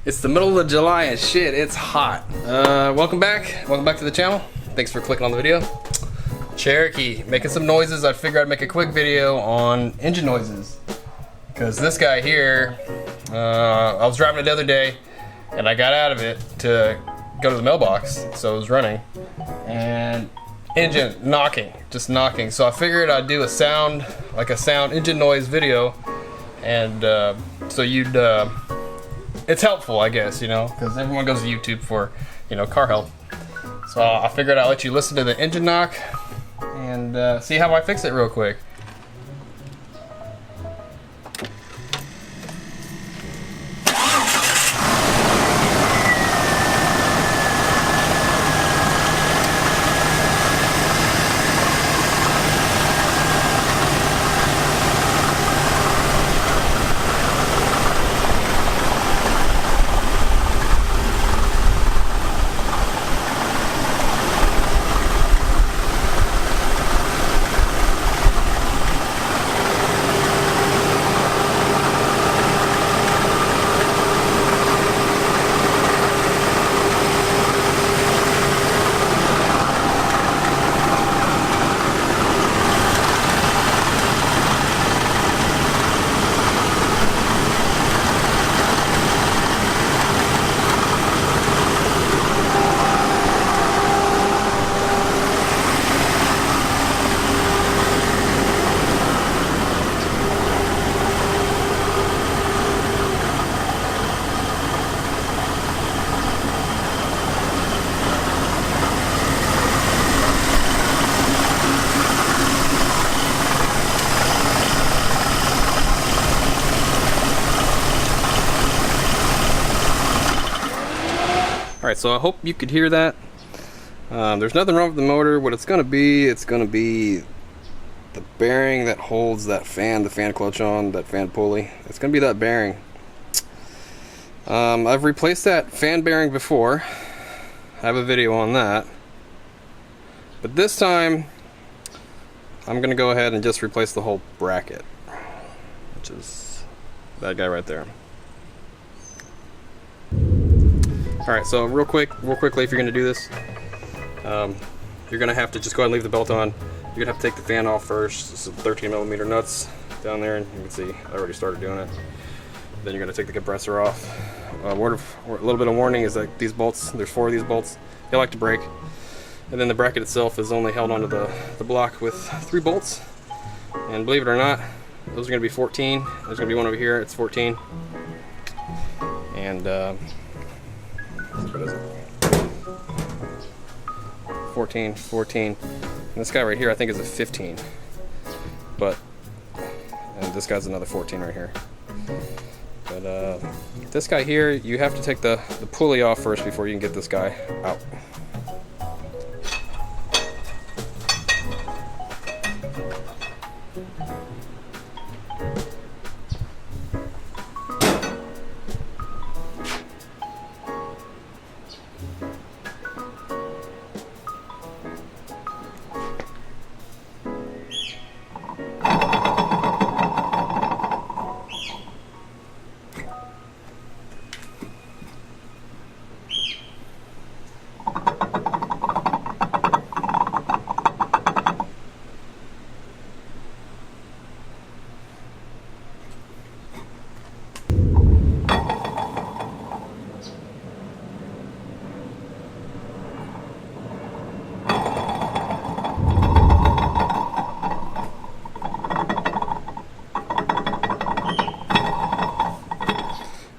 It's the middle of July and shit, it's hot. Welcome back to the channel. Thanks for clicking on the video. Cherokee, making some noises. I figured I'd make a quick video on engine noises. Because this guy here, I was driving it the other day and I got out of it to go to the mailbox, so it was running. And engine knocking, just knocking. So I figured I'd do a sound, like a sound engine noise video. And so you'd, it's helpful, I guess, you know, because everyone goes to YouTube for, you know, car help. So I figured I'd let you listen to the engine knock and see how I fix it real quick. Alright, so I hope you could hear that. There's nothing wrong with the motor. What it's going to be the bearing that holds that fan, the fan clutch on, that fan pulley. It's going to be that bearing. I've replaced that fan bearing before. I have a video on that. But this time, I'm going to go ahead and just replace the whole bracket, which is that guy right there. Alright, so real quickly, if you're going to do this, you're going to have to just go ahead and leave the belt on. You're going to have to take the fan off first. This is 13mm nuts down there, and you can see I already started doing it. Then you're going to take the compressor off. A little bit of warning is that these bolts, there's 4 of these bolts, they like to break. And then the bracket itself is only held onto the block with 3 bolts. And believe it or not, those are going to be 14. There's going to be one over here, it's 14. And what is it? 14. And this guy right here I think is a 15. And this guy's another 14 right here. But this guy here, you have to take the pulley off first before you can get this guy out.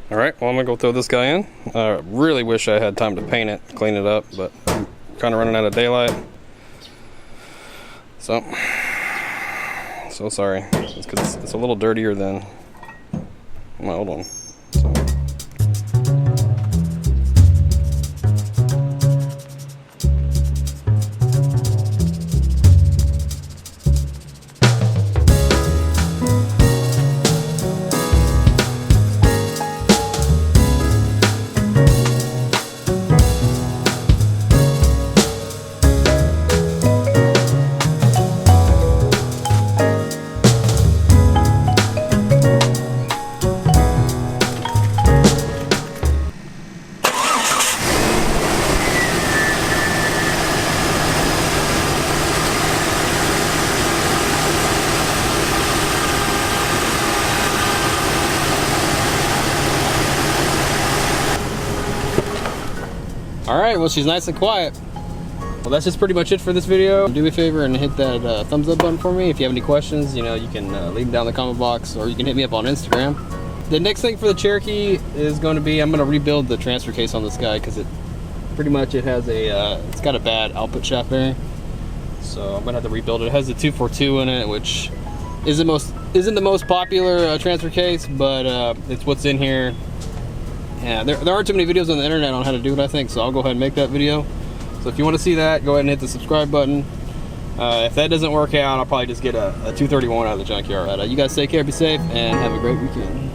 Alright, well I'm going to go throw this guy in. I really wish I had time to paint it, clean it up, but I'm kind of running out of daylight. So sorry. It's because it's a little dirtier than my old one. So. All right, well, she's nice and quiet. Well, that's just pretty much it for this video. Do me a favor and hit that thumbs up button for me. If you have any questions, you know, you can leave them down in the comment box, or you can hit me up on Instagram. The next thing for the Cherokee is going to be, I'm going to rebuild the transfer case on this guy, because it pretty much, it has a, it's got a bad output shaft bearing. So I'm going to have to rebuild it. It has a 242 in it, which isn't the most popular transfer case, but it's what's in here. Yeah, there aren't too many videos on the internet on how to do it, I think, so I'll go ahead and make that video. So if you want to see that, go ahead and hit the subscribe button. If that doesn't work out, I'll probably just get a 231 out of the junkyard. You guys take care, be safe, and have a great weekend.